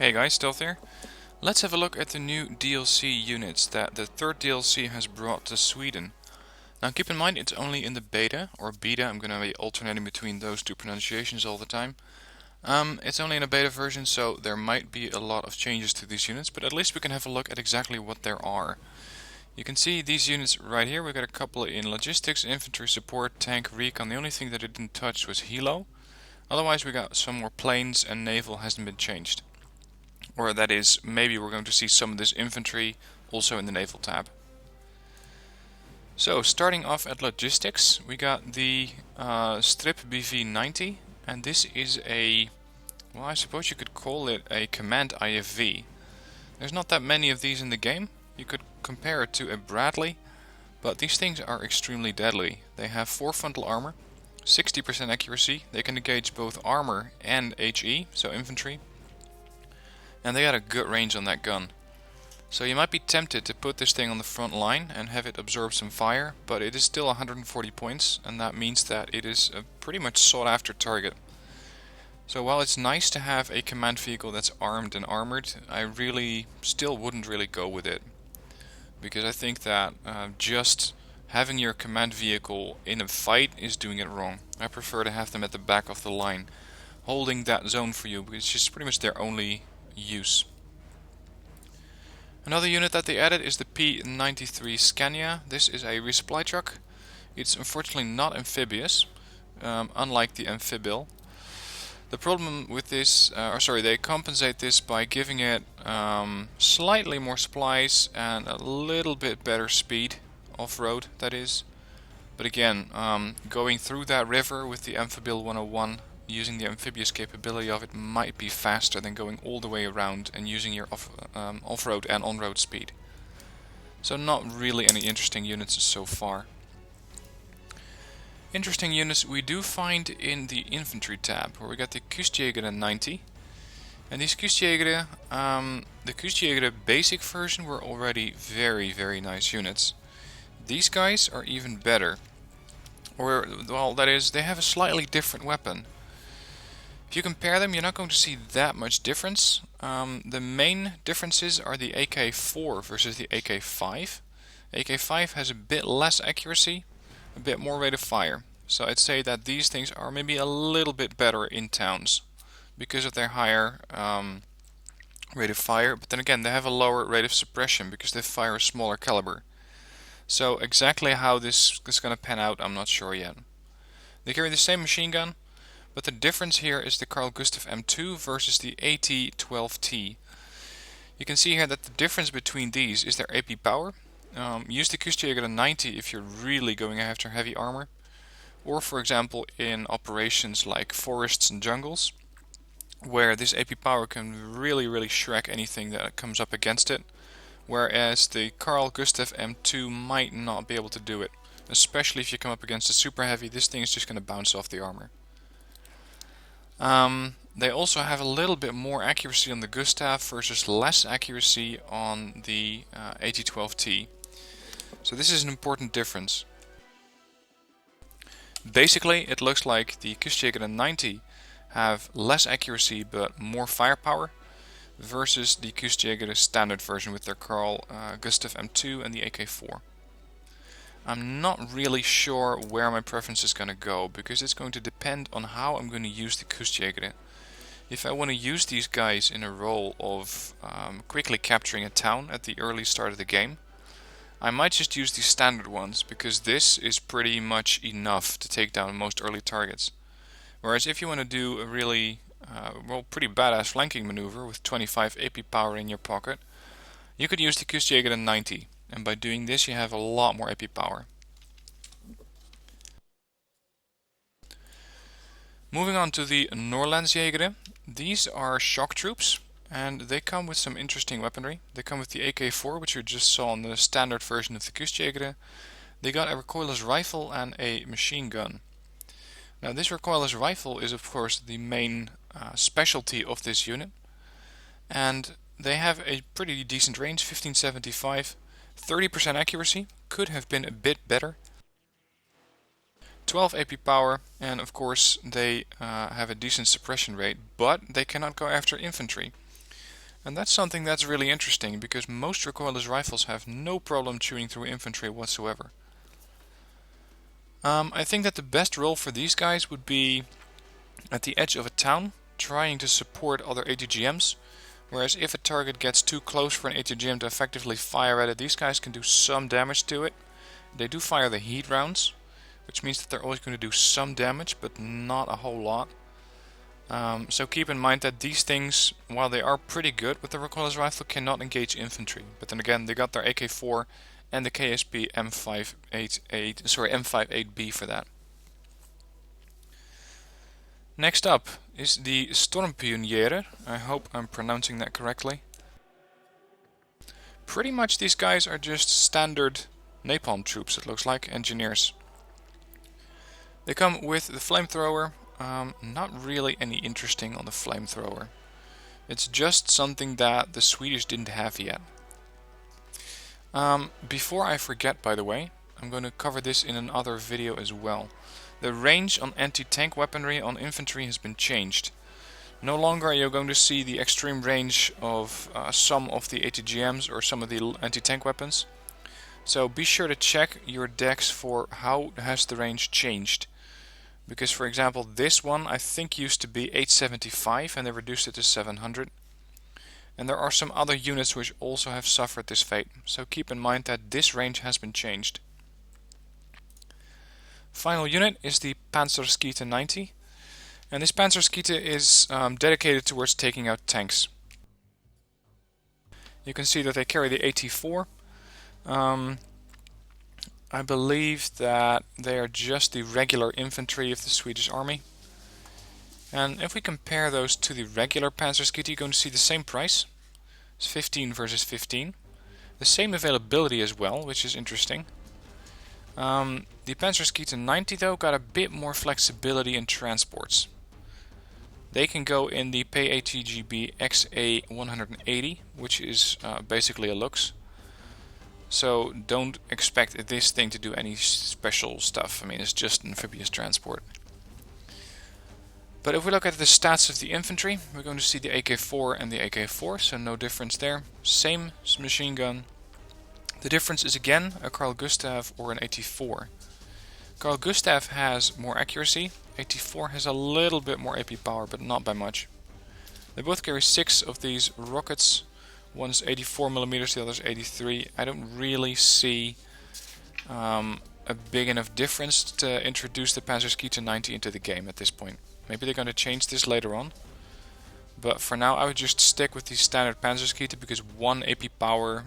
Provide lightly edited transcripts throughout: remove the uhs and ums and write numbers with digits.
Hey guys, Stealth here. Let's have a look at the new DLC units that the third DLC has brought to Sweden. Now keep in mind it's only in the beta, or beta, I'm going to be alternating between those two pronunciations all the time. It's only in a beta version, so there might be a lot of changes to these units, but at least we can have a look at exactly what there are. You can see these units right here. We got a couple in logistics, infantry support, tank, recon. The only thing that it didn't touch was helo. Otherwise we got some more planes, and naval hasn't been changed. Or that is, maybe we're going to see some of this infantry also in the naval tab. So starting off at logistics, we got the Strv BV90, and this is a, well, I suppose you could call it a command IFV. There's not that many of these in the game. You could compare it to a Bradley, but these things are extremely deadly. They have 4 frontal armor, 60% accuracy, they can engage both armor and HE, so infantry. And they got a good range on that gun. So you might be tempted to put this thing on the front line and have it absorb some fire, but it is still 140 points, and that means that it is a pretty much sought after target. So while it's nice to have a command vehicle that's armed and armored, I really still wouldn't really go with it. Because I think that just having your command vehicle in a fight is doing it wrong. I prefer to have them at the back of the line, holding that zone for you, because it's just pretty much their only use. Another unit that they added is the P93 Scania. This is a resupply truck. It's unfortunately not amphibious, unlike the Amphibil. The problem with this, they compensate this by giving it slightly more supplies and a little bit better speed, off-road that is. But again, going through that river with the Amphibil 101, using the amphibious capability of it might be faster than going all the way around and using your off-road and on-road speed. So not really any interesting units so far. Interesting units we do find in the infantry tab, where we got the Kustjäger 90. And these Kustjäger, the Kustjäger basic version were already very nice units. These guys are even better. Or, well, that is, they have a slightly different weapon. If you compare them, you're not going to see that much difference. The main differences are the AK-4 versus the AK-5. AK-5 has a bit less accuracy, a bit more rate of fire. So I'd say that these things are maybe a little bit better in towns because of their higher rate of fire. But then again, they have a lower rate of suppression because they fire a smaller caliber. So exactly how this is going to pan out, I'm not sure yet. They carry the same machine gun, but the difference here is the Carl Gustaf M2 versus the AT-12T. You can see here that the difference between these is their AP power. Use the Kustjäger 90 if you're really going after heavy armor. Or for example in operations like forests and jungles, where this AP power can really shrek anything that comes up against it. Whereas the Carl Gustaf M2 might not be able to do it. Especially if you come up against a super heavy, this thing is just going to bounce off the armor. They also have a little bit more accuracy on the Gustaf versus less accuracy on the AT-12T. So this is an important difference. Basically, it looks like the Kustjäger 90 have less accuracy but more firepower versus the Kustjäger standard version with their Carl Gustaf M2 and the AK-4. I'm not really sure where my preference is going to go, because it's going to depend on how I'm going to use the Kustjäger. If I want to use these guys in a role of quickly capturing a town at the early start of the game, I might just use the standard ones, because this is pretty much enough to take down most early targets. Whereas if you want to do a really, pretty badass flanking maneuver with 25 AP power in your pocket, you could use the Kustjäger 90. And by doing this you have a lot more AP power. Moving on to the Norrlandsjägare. These are shock troops, and they come with some interesting weaponry. They come with the AK-4, which you just saw on the standard version of the Kustjäger. They got a recoilless rifle and a machine gun. Now this recoilless rifle is of course the main specialty of this unit. And they have a pretty decent range, 1575. 30% accuracy, could have been a bit better. 12 AP power, and of course they have a decent suppression rate, but they cannot go after infantry. And that's something that's really interesting, because most recoilless rifles have no problem chewing through infantry whatsoever. I think that the best role for these guys would be at the edge of a town, trying to support other ATGMs, whereas if a target gets too close for an ATGM to effectively fire at it, these guys can do some damage to it. They do fire the heat rounds, which means that they're always going to do some damage, but not a whole lot. So keep in mind that these things, while they are pretty good with the recoilless rifle, cannot engage infantry. But then again, they got their AK-4 and the KSP M58B for that. Next up is the Stormpioniere. I hope I'm pronouncing that correctly. Pretty much these guys are just standard napalm troops, it looks like, engineers. They come with the flamethrower. Not really any interesting on the flamethrower. It's just something that the Swedish didn't have yet. Before I forget, by the way, I'm going to cover this in another video as well. The range on anti-tank weaponry on infantry has been changed. No longer are you going to see the extreme range of some of the ATGMs or some of the anti-tank weapons. So be sure to check your decks for how has the range changed. Because for example this one I think used to be 875 and they reduced it to 700. And there are some other units which also have suffered this fate. So keep in mind that this range has been changed. Final unit is the Panthers Key 90. And this Panthers Key is dedicated towards taking out tanks. You can see that they carry the AT-4. I believe that they are just the regular infantry of the Swedish army. And if we compare those to the regular Panthers Key, you're going to see the same price. It's 15 versus 15. The same availability as well, which is interesting. The Panthers Key 90 though got a bit more flexibility in transports. They can go in the PATGB XA180, which is basically a Lux. So don't expect this thing to do any special stuff. I mean, it's just amphibious transport. But if we look at the stats of the infantry, we're going to see the AK-4 and the AK-4, so no difference there. Same machine gun. The difference is again a Carl Gustaf or an AT-4. Carl Gustaf has more accuracy. AT-4 has a little bit more AP power, but not by much. They both carry 6 of these rockets. One's 84mm, the other's 83. I don't really see a big enough difference to introduce the Panthers Key 90 into the game at this point. Maybe they're going to change this later on. But for now I would just stick with the standard Panthers Key because 1 AP power,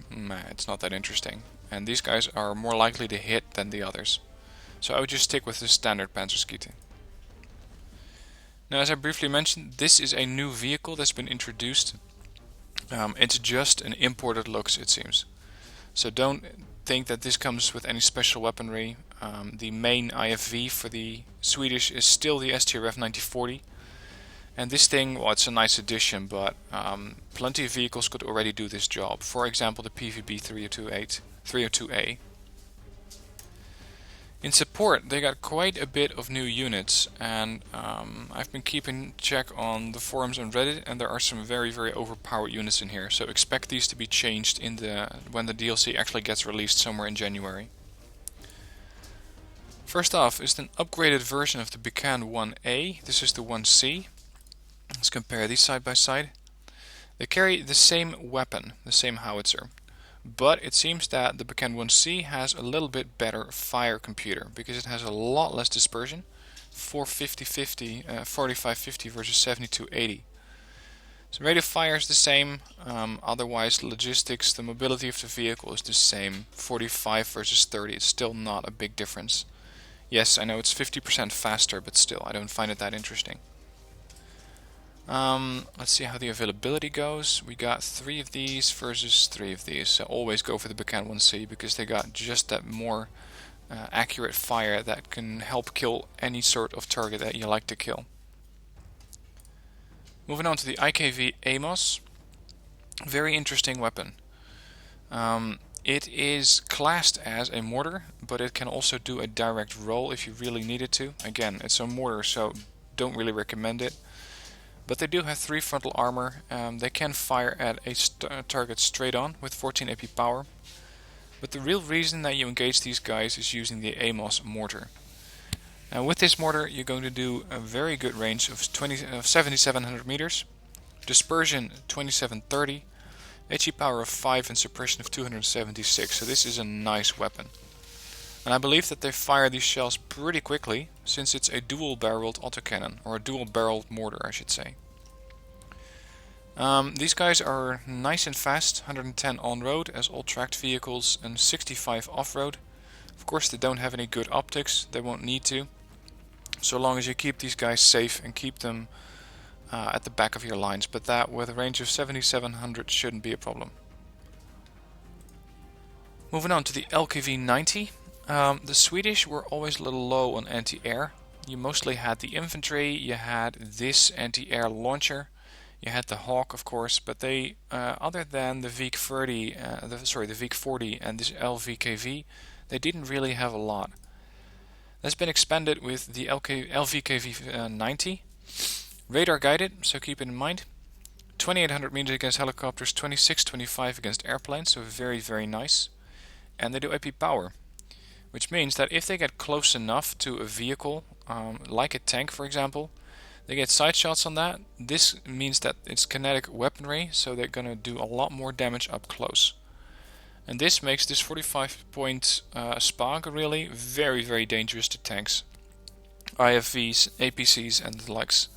it's not that interesting. And these guys are more likely to hit than the others. So I would just stick with the standard Panthers Key. Now, as I briefly mentioned, this is a new vehicle that's been introduced. It's just an imported Lux, it seems. So don't think that this comes with any special weaponry. The main IFV for the Swedish is still the STRF 9040. And this thing, well, it's a nice addition, but plenty of vehicles could already do this job. For example, the PVB 302A. In support, they got quite a bit of new units, and I've been keeping check on the forums and Reddit, and there are some very, very overpowered units in here. So expect these to be changed in when the DLC actually gets released somewhere in January. First off is an upgraded version of the Bekan 1A. This is the 1C. Let's compare these side by side. They carry the same weapon, the same howitzer. But it seems that the Bekan 1C has a little bit better fire computer because it has a lot less dispersion, 4550 versus 7280. So rate of fire is the same, otherwise logistics, the mobility of the vehicle is the same, 45 versus 30, it's still not a big difference. Yes, I know it's 50% faster, but still, I don't find it that interesting. Let's see how the availability goes. We got 3 of these versus 3 of these. So always go for the Bekan 1C because they got just that more accurate fire that can help kill any sort of target that you like to kill. Moving on to the IKV Aimost. Very interesting weapon. It is classed as a mortar, but it can also do a direct roll if you really need it to. Again, it's a mortar, so don't really recommend it. But they do have 3 frontal armor. They can fire at a target straight on with 14 AP power. But the real reason that you engage these guys is using the Aimost Mortar. Now with this mortar you're going to do a very good range of 7,700 meters, dispersion 2730, HE power of 5 and suppression of 276, so this is a nice weapon. And I believe that they fire these shells pretty quickly, since it's a dual-barreled autocannon, or a dual-barreled mortar I should say. These guys are nice and fast, 110 on-road as all tracked vehicles and 65 off-road. Of course they don't have any good optics, they won't need to, so long as you keep these guys safe and keep them at the back of your lines, but that with a range of 7,700 shouldn't be a problem. Moving on to the LKV-90. The Swedish were always a little low on anti-air. You mostly had the infantry, you had this anti-air launcher, you had the Hawk of course, but they, other than the VK-30, the VK-40 and this LVKV, they didn't really have a lot. That's been expanded with the LVKV-90. Radar guided, so keep it in mind. 2800 meters against helicopters, 2625 against airplanes, so very, very nice. And they do AP power, which means that if they get close enough to a vehicle, like a tank for example, they get side shots on that. This means that it's kinetic weaponry, so they're going to do a lot more damage up close. And this makes this 45-point SPAG really very, very dangerous to tanks, IFVs, APCs and the likes.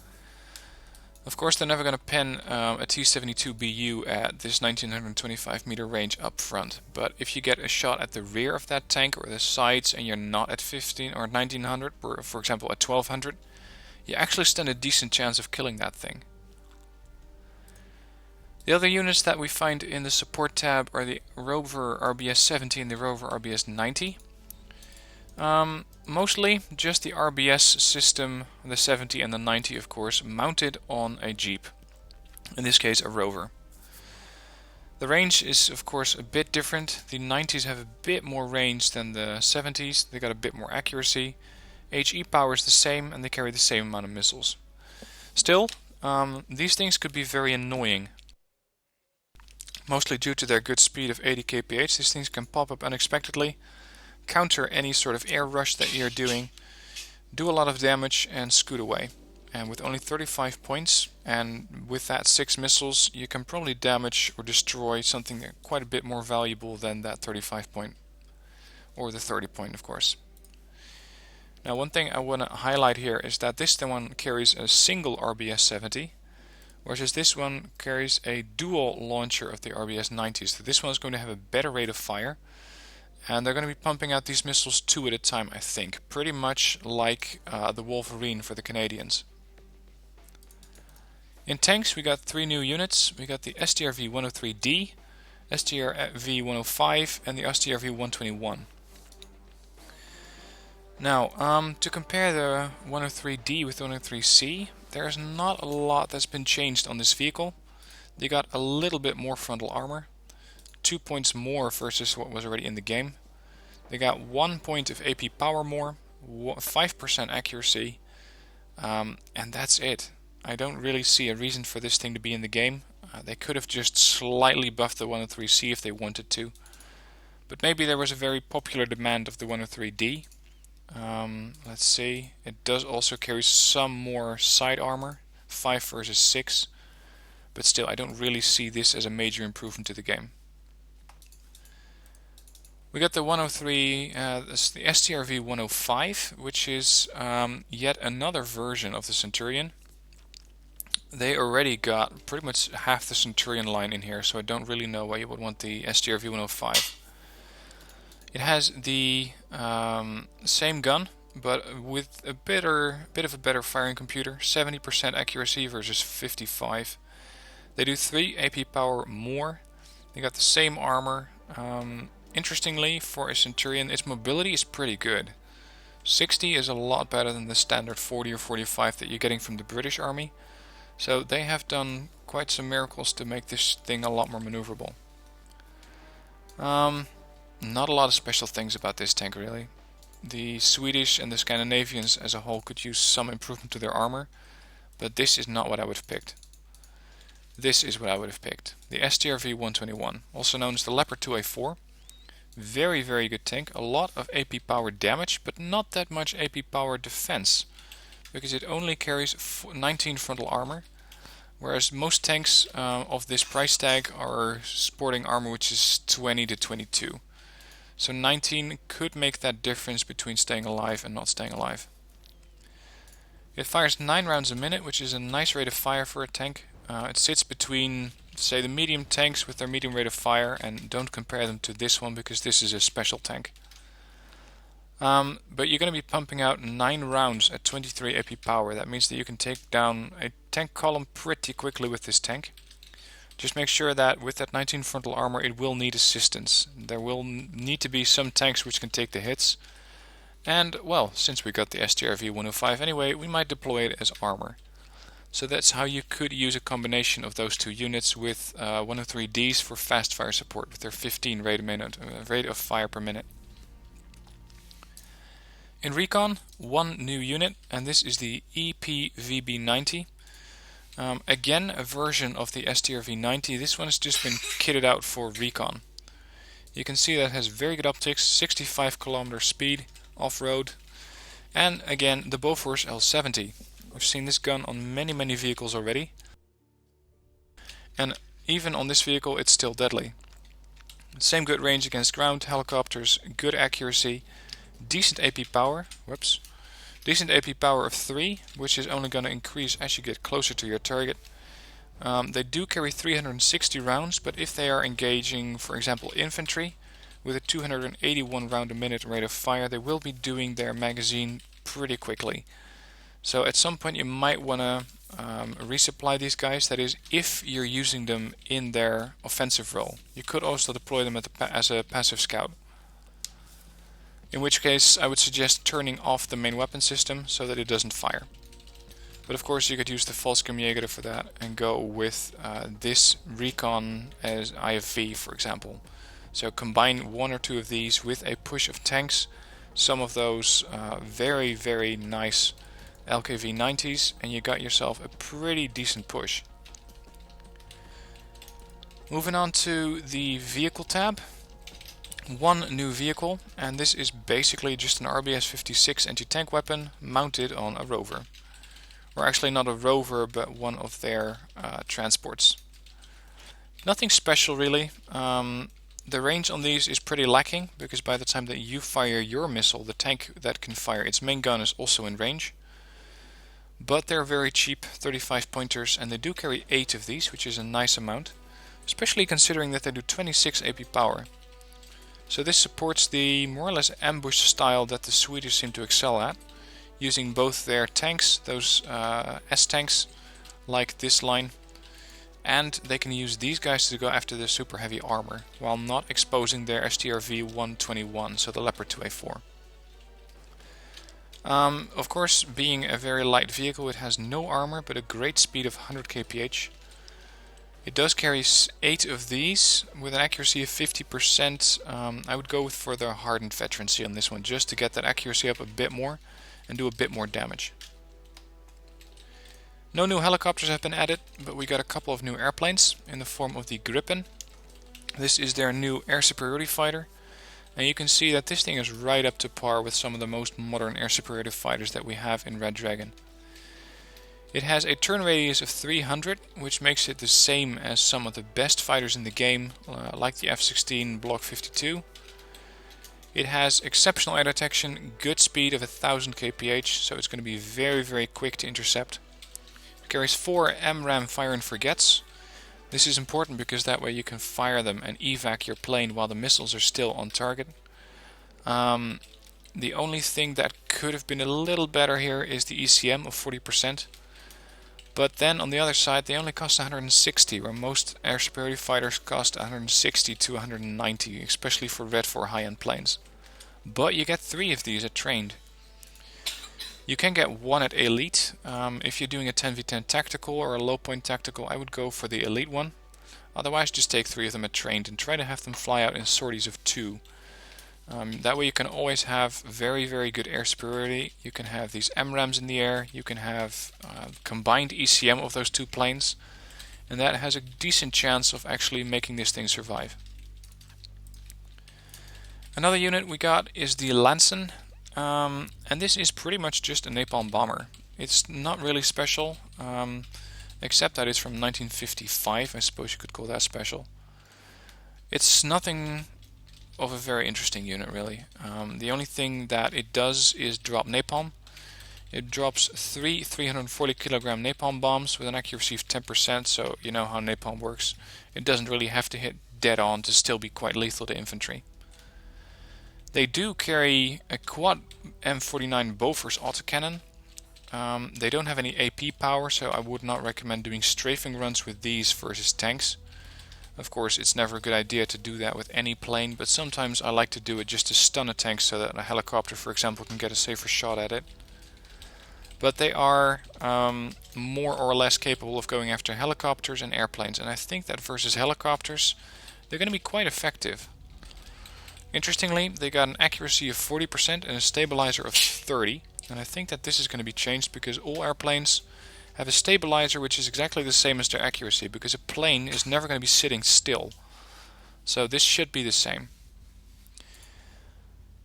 Of course they're never going to pen a T-72BU at this 1925 meter range up front, but if you get a shot at the rear of that tank or the sides and you're not at 15 or 1900, or for example at 1200, you actually stand a decent chance of killing that thing. The other units that we find in the support tab are the Rover Rbs 70 and the Rover Rbs 90. Mostly just the RBS system, the 70 and the 90 of course, mounted on a Jeep. In this case a Rover. The range is of course a bit different. The 90s have a bit more range than the 70s. They got a bit more accuracy. HE power is the same and they carry the same amount of missiles. Still, these things could be very annoying. Mostly due to their good speed of 80 kph, these things can pop up unexpectedly, counter any sort of air rush that you're doing, do a lot of damage and scoot away. And with only 35 points and with that 6 missiles, you can probably damage or destroy something quite a bit more valuable than that 35 point, or the 30 point of course. Now one thing I want to highlight here is that this one carries a single RBS 70, whereas this one carries a dual launcher of the RBS 90. So this one is going to have a better rate of fire, and they're going to be pumping out these missiles 2 at a time, I think, pretty much like the Wolverine for the Canadians. In tanks we got 3 new units. We got the Strv 103D, Strv 105 and the Strv 121. Now, to compare the 103D with the 103C, there's not a lot that's been changed on this vehicle. They got a little bit more frontal armor, 2 points more versus what was already in the game. They got 1 point of AP power more, 5% accuracy, and that's it. I don't really see a reason for this thing to be in the game. They could have just slightly buffed the 103C if they wanted to, but maybe there was a very popular demand of the 103D. Let's see, it does also carry some more side armor, 5 versus 6, but still I don't really see this as a major improvement to the game. We got the 103, the Strv 105, which is yet another version of the Centurion. They already got pretty much half the Centurion line in here, so I don't really know why you would want the Strv 105. It has the same gun, but with a bit of a better firing computer, 70% accuracy versus 55. They do 3 AP power more. They got the same armor. Interestingly, for a Centurion, its mobility is pretty good. 60 is a lot better than the standard 40 or 45 that you're getting from the British Army. So they have done quite some miracles to make this thing a lot more maneuverable. Not a lot of special things about this tank really. The Swedish and the Scandinavians as a whole could use some improvement to their armor, But this is not what I would have picked. This is what I would have picked. The Strv 121, also known as the Leopard 2A4. Very, very good tank. A lot of AP power damage, but not that much AP power defense, because it only carries 19 frontal armor, whereas most tanks of this price tag are sporting armor which is 20 to 22. So 19 could make that difference between staying alive and not staying alive. It fires 9 rounds a minute, which is a nice rate of fire for a tank. It sits between, say, the medium tanks with their medium rate of fire, and don't compare them to this one because this is a special tank. But you're going to be pumping out 9 rounds at 23 AP power. That means that you can take down a tank column pretty quickly with this tank. Just make sure that with that 19 frontal armor it will need assistance. There will need to be some tanks which can take the hits. And, well, since we got the Strv 105 anyway, we might deploy it as armor. So that's how you could use a combination of those two units with 103Ds for fast fire support with their 15 rate of fire per minute. In Recon, one new unit, and this is the EPVB90. Again, a version of the Strv90. This one has just been kitted out for Recon. You can see that it has very good optics, 65 km speed off-road, and again the Bofors L70. We've seen this gun on many vehicles already, and even on this vehicle it's still deadly. Same good range against ground helicopters, good accuracy, decent AP power. Decent AP power of 3, which is only going to increase as you get closer to your target. They do carry 360 rounds, but if they are engaging, for example, infantry with a 281 round a minute rate of fire, they will be doing their magazine pretty quickly. So at some point you might want to resupply these guys, that is, if you're using them in their offensive role. You could also deploy them as a passive scout. In which case I would suggest turning off the main weapon system so that it doesn't fire. But of course you could use the Fallschirmjäger for that and go with this Recon as IFV, for example. So combine 1 or 2 of these with a push of tanks, some of those very nice LKV90s, and you got yourself a pretty decent push. Moving on to the vehicle tab. One new vehicle, and this is basically just an RBS-56 anti-tank weapon mounted on a Rover. Or actually not a Rover, but one of their transports. Nothing special really. The range on these is pretty lacking, because by the time that you fire your missile, the tank that can fire its main gun is also in range. But they're very cheap, 35 pointers, and they do carry 8 of these, which is a nice amount. Especially considering that they do 26 AP power. So this supports the more or less ambush style that the Swedish seem to excel at, using both their tanks, those S-tanks, like this line, and they can use these guys to go after the super heavy armor, while not exposing their Strv 121, so the Leopard 2A4. Of course, being a very light vehicle, it has no armor, but a great speed of 100 kph. It does carry 8 of these with an accuracy of 50%. I would go for the hardened veterancy on this one, just to get that accuracy up a bit more and do a bit more damage. No new helicopters have been added, but we got a couple of new airplanes in the form of the Gripen. This is their new air superiority fighter, and you can see that this thing is right up to par with some of the most modern air superiority fighters that we have in Red Dragon. It has a turn radius of 300, which makes it the same as some of the best fighters in the game, like the F-16 Block 52. It has exceptional air detection, good speed of 1000 kph, so it's going to be very quick to intercept. It carries 4 MRAM fire and forgets. This is important because that way you can fire them and evac your plane while the missiles are still on target. The only thing that could have been a little better here is the ECM of 40%. But then on the other side they only cost 160, where most air superiority fighters cost 160 to 190, especially for Red 4 high-end planes. But you get 3 of these at trained. You can get 1 at elite. If you're doing a 10v10 tactical or a low point tactical, I would go for the elite one. Otherwise just take 3 of them at trained and try to have them fly out in sorties of 2. That way you can always have very, very good air superiority. You can have these MRAMs in the air, you can have combined ECM of those two planes, and that has a decent chance of actually making this thing survive. Another unit we got is the Lansen, and this is pretty much just a napalm bomber. It's not really special, except that it's from 1955, I suppose you could call that special. It's nothing of a very interesting unit, really. The only thing that it does is drop napalm. It drops 340 kilogram napalm bombs with an accuracy of 10%, so you know how napalm works. It doesn't really have to hit dead on to still be quite lethal to infantry. They do carry a quad M49 Bofors autocannon. They don't have any AP power, so I would not recommend doing strafing runs with these versus tanks. Of course, it's never a good idea to do that with any plane, but sometimes I like to do it just to stun a tank so that a helicopter, for example, can get a safer shot at it. But they are more or less capable of going after helicopters and airplanes, and I think that versus helicopters, they're going to be quite effective. Interestingly, they got an accuracy of 40% and a stabilizer of 30, and I think that this is going to be changed because all airplanes have a stabilizer which is exactly the same as their accuracy, because a plane is never going to be sitting still. So this should be the same.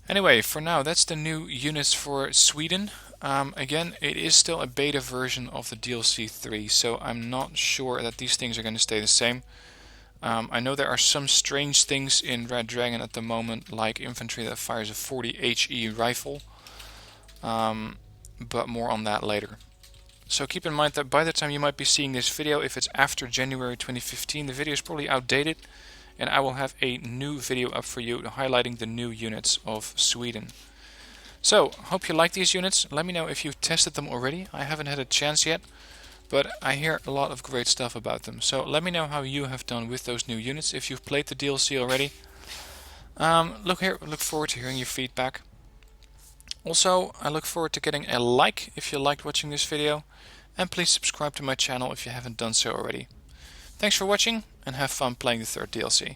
Anyway, for now that's the new units for Sweden. Again, it is still a beta version of the DLC3, so I'm not sure that these things are going to stay the same. I know there are some strange things in Red Dragon at the moment, like infantry that fires a 40 HE rifle, but more on that later. So keep in mind that by the time you might be seeing this video, if it's after January 2015, the video is probably outdated, and I will have a new video up for you highlighting the new units of Sweden. So, hope you like these units. Let me know if you've tested them already. I haven't had a chance yet, but I hear a lot of great stuff about them. So let me know how you have done with those new units, if you've played the DLC already. Look forward to hearing your feedback. Also, I look forward to getting a like if you liked watching this video, and please subscribe to my channel if you haven't done so already. Thanks for watching, and have fun playing the third DLC.